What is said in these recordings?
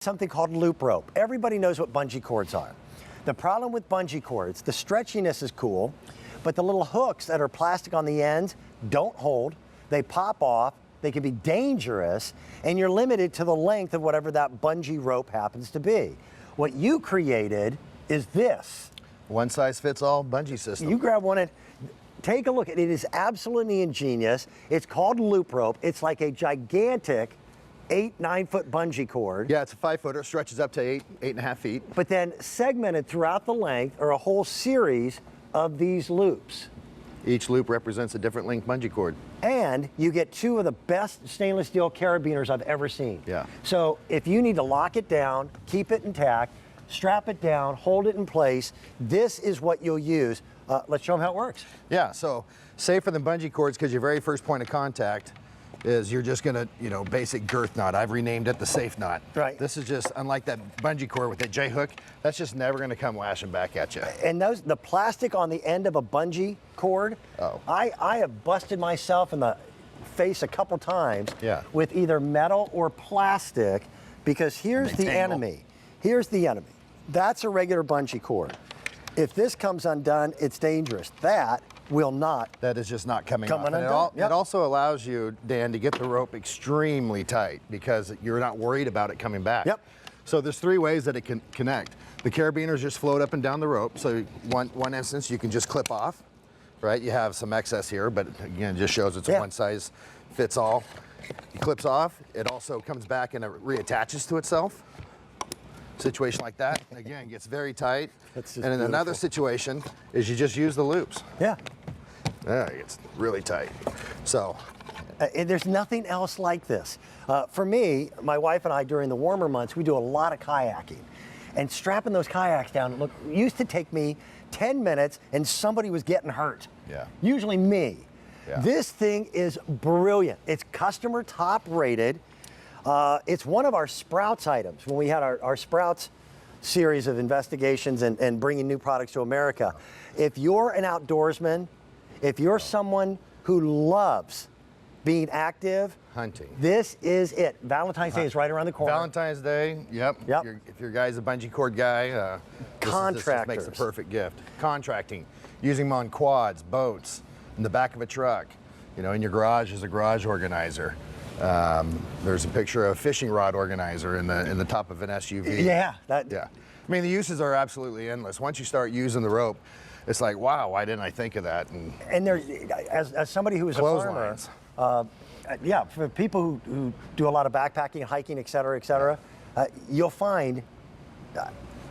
Something called LoopRope. Everybody knows what bungee cords are. The problem with bungee cords, the stretchiness is cool, but the little hooks that are plastic on the ends don't hold. They pop off. They can be dangerous, and you're limited to the length of whatever that bungee rope happens to be. What you created is this. One size fits all bungee system. You grab one and take a look at it. It is absolutely ingenious. It's called LoopRope. It's like a gigantic 8-9 foot bungee cord. Yeah, it's a 5-footer, stretches up to 8.5 feet. But then segmented throughout the length are a whole series of these loops. Each loop represents a different length bungee cord. And you get two of the best stainless steel carabiners I've ever seen. Yeah. So if you need to lock it down, keep it intact, strap it down, hold it in place, this is what you'll use. Let's show them how it works. Yeah, so safer than bungee cords because your very first point of contact is you're just gonna, basic girth knot. I've renamed it the safe knot. Right. This is just, unlike that bungee cord with that J hook, that's just never gonna come lashing back at you. And the plastic on the end of a bungee cord, I have busted myself in the face a couple times with either metal or plastic, because here's the enemy. Here's the enemy. That's a regular bungee cord. If this comes undone, it's dangerous. That will not. That is just not coming off. Undone. It also allows you, Dan, to get the rope extremely tight because you're not worried about it coming back. Yep. So there's 3 ways that it can connect. The carabiners just float up and down the rope. So one instance you can just clip off, right? You have some excess here, but again, it just shows it's a one size fits all. It clips off. It also comes back and it reattaches to itself. Situation like that, again, gets very tight. And in another situation is you just use the loops. Yeah. Yeah, it gets really tight. So. There's nothing else like this. For me, my wife and I, during the warmer months, we do a lot of kayaking. And strapping those kayaks down, look, used to take me 10 minutes and somebody was getting hurt. Yeah. Usually me. Yeah. This thing is brilliant. It's customer top rated. It's one of our Sprouts items. When we had our Sprouts series of investigations and bringing new products to America, if you're an outdoorsman, if you're someone who loves being active, hunting, this is it. Valentine's Day is right around the corner. Valentine's Day, yep. If your guy's a bungee cord guy, this makes the perfect gift. Contracting, using them on quads, boats, in the back of a truck, in your garage as a garage organizer. There's a picture of a fishing rod organizer in the top of an SUV. Yeah. I mean, the uses are absolutely endless. Once you start using the rope, it's like, wow, why didn't I think of that? And there's, as somebody who is a farmer, for people who do a lot of backpacking, hiking, et cetera, you'll find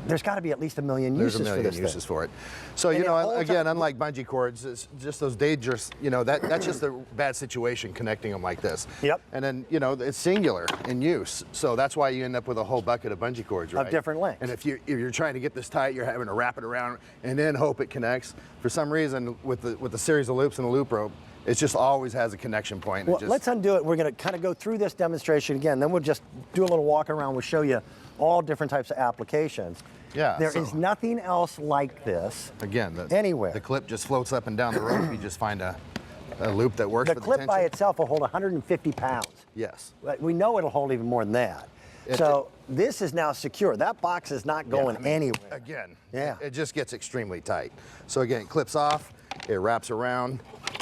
there's got to be at least a million uses for this thing. There's a million uses for it. So, again, unlike bungee cords, it's just those dangerous, that's just a bad situation connecting them like this. Yep. And then, it's singular in use. So that's why you end up with a whole bucket of bungee cords, right? Of different lengths. And if you're trying to get this tight, you're having to wrap it around and then hope it connects. For some reason, with the series of loops and the loop rope, it just always has a connection point. Well, let's undo it. We're going to kind of go through this demonstration again. Then we'll just do a little walk around. We'll show you all different types of applications. Yeah. There is nothing else like this. Again, anywhere. The clip just floats up and down the rope. You just find a loop that works. The clip by itself will hold 150 pounds. Yes. We know it'll hold even more than that. So this is now secure. That box is not going anywhere. Again, it just gets extremely tight. So again, it clips off, it wraps around,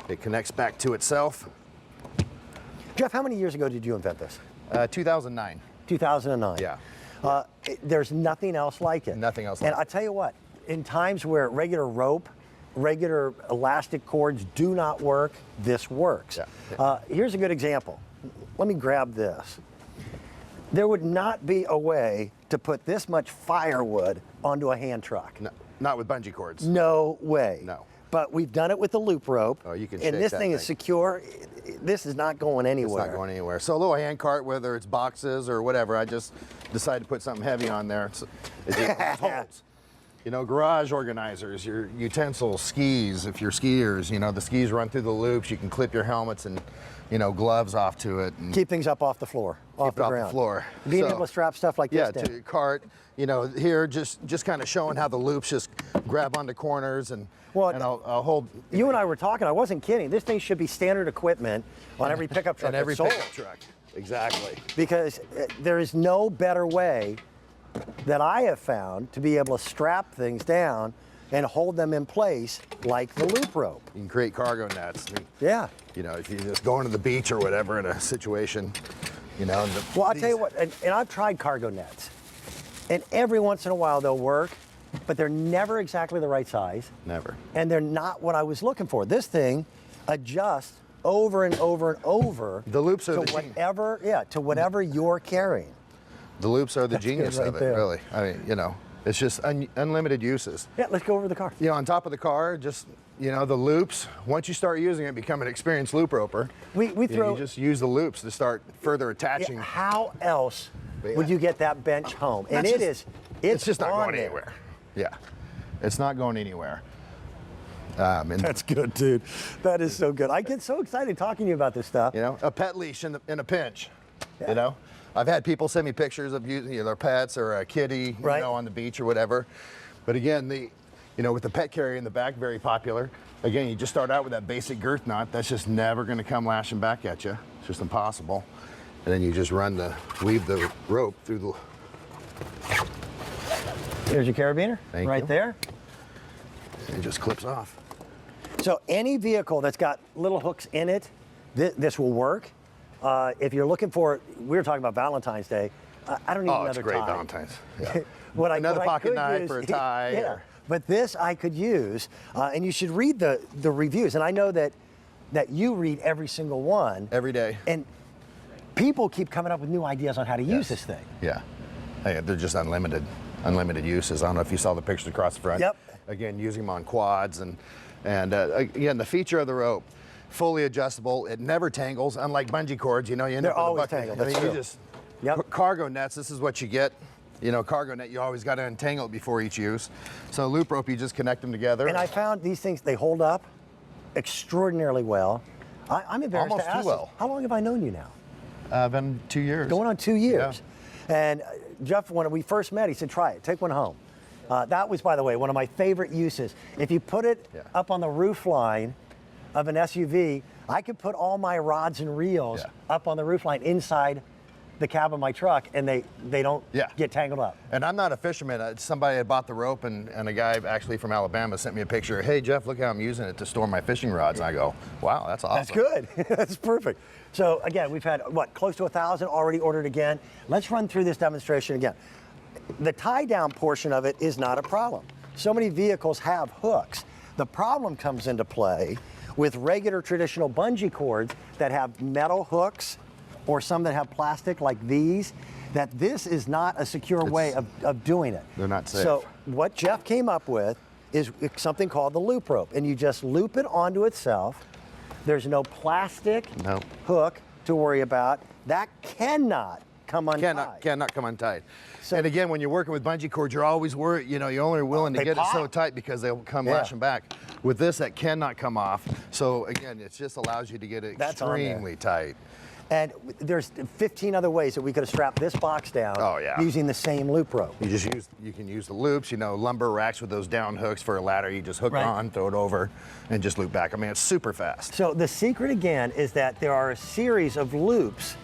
it connects back to itself. Jeff, how many years ago did you invent this? 2009. 2009. Yeah. There's nothing else like it. Nothing else like it. And I tell you what, in times where regular rope, regular elastic cords do not work, this works. Yeah. Here's a good example. Let me grab this. There would not be a way to put this much firewood onto a hand truck. No, not with bungee cords. No way. No. But we've done it with the loop rope. Oh, you can and this thing is secure. This is not going anywhere. It's not going anywhere. So a little hand cart, whether it's boxes or whatever, I just decided to put something heavy on there. It just holds. Garage organizers, your utensils, skis, if you're skiers, the skis run through the loops. You can clip your helmets and, gloves off to it. And keep things up off the floor, off the ground. Being able to strap stuff like this to your cart. Here, just kind of showing how the loops just grab onto corners and I'll hold. You and I were talking, I wasn't kidding. This thing should be standard equipment on every pickup truck. And every pickup truck. Exactly. Because there is no better way that I have found to be able to strap things down and hold them in place like the loop rope. You can create cargo nets. Yeah. You know, if you're just going to the beach or whatever in a situation, you know. Well, I'll tell you what, and I've tried cargo nets, and every once in a while they'll work, but they're never exactly the right size. Never. And they're not what I was looking for. This thing adjusts over and over and over. The loops are to the whatever, yeah, to whatever you're carrying. The loops are the genius right of it, there. really. I mean, you know, it's just unlimited uses. Yeah, let's go over the car. You know, on top of the car, just, you know, the loops, once you start using it, become an experienced loop roper. We you know, throw. you just use the loops to start further attaching. Yeah, how else would you get that bench home? And That's it's just not on going there. anywhere. Yeah, it's not going anywhere. And That's good, dude. That is so good. I get so excited talking to you about this stuff. you know, a pet leash in a pinch. Yeah. You know, I've had people send me pictures of using their pets or a kitty, you Right. know, on the beach or whatever. But again, you know, with the pet carrier in the back, very popular. Again, you just start out with that basic girth knot. That's just never going to come lashing back at you. It's just impossible. And then you just weave the rope through the. Here's your carabiner, Thank right you. there. It just clips off. So any vehicle that's got little hooks in it, this will work. If you're looking for, we were talking about Valentine's Day. I don't need Oh, another it's great tie. Valentine's. Yeah. what Another I pocket could knife use- or a tie. Yeah, Or, but this I could use, and you should read the reviews. And I know that you read every single one. every day. And people keep coming up with new ideas on how to use this thing. Yeah. Hey, they're just unlimited uses. I don't know if you saw the pictures across the front. Yep. Again, using them on quads and again, the feature of the rope, fully adjustable. It never tangles, unlike bungee cords. You know, you end They're up with always a bucket. tangled, I mean, that's you true. just Yep. cargo nets. This is what you get. You know, cargo net. You always got to untangle it before each use. So loop rope, you just connect them together. And I found these things, they hold up extraordinarily well. I'm embarrassed Almost to too ask well. this. How long have I known you now? Been 2 years. Going on 2 years. And Jeff, when we first met, he said, try it, take one home. That was, by the way, one of my favorite uses. If you put it up on the roof line of an SUV, I could put all my rods and reels up on the roof line inside the cab of my truck, and they don't get tangled up. And I'm not a fisherman. Somebody had bought the rope, and a guy actually from Alabama sent me a picture. Hey, Jeff, look how I'm using it to store my fishing rods. And I go, wow, that's awesome. That's good. That's perfect. So again, we've had, close to 1,000 already ordered again. Let's run through this demonstration again. The tie down portion of it is not a problem. So many vehicles have hooks. The problem comes into play with regular traditional bungee cords that have metal hooks or some that have plastic like these, that this is not a secure way of doing it. They're not safe. So what Jeff came up with is something called the loop rope, and you just loop it onto itself. There's no plastic hook to worry about. That cannot come untied. Cannot come untied. And again, when you're working with bungee cords, you're always worried, you know, you're only willing to They get pop. it so tight because they'll come lashing back. With this, that cannot come off. So again, it just allows you to get it That's on there. extremely tight. And there's 15 other ways that we could have strapped this box down using the same loop rope. You can use the loops, you know, lumber racks with those down hooks for a ladder. You just hook on, throw it over, and just loop back. I mean, it's super fast. So the secret again is that there are a series of loops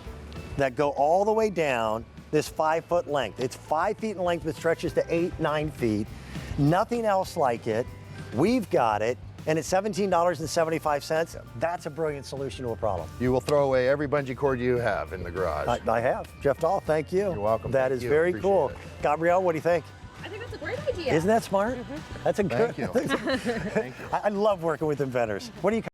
that go all the way down this 5 foot length. It's 5 feet in length, but stretches to 8, 9 feet. Nothing else like it. We've got it. And it's $17.75. That's a brilliant solution to a problem. You will throw away every bungee cord you have in the garage. I have. Jeff Dahl, thank you. You're welcome. That Thank is you. very Appreciate cool. it. Gabrielle, what do you think? I think that's a great idea. Isn't that smart? That's a good. Thank you. Thank you. I love working with inventors. What do you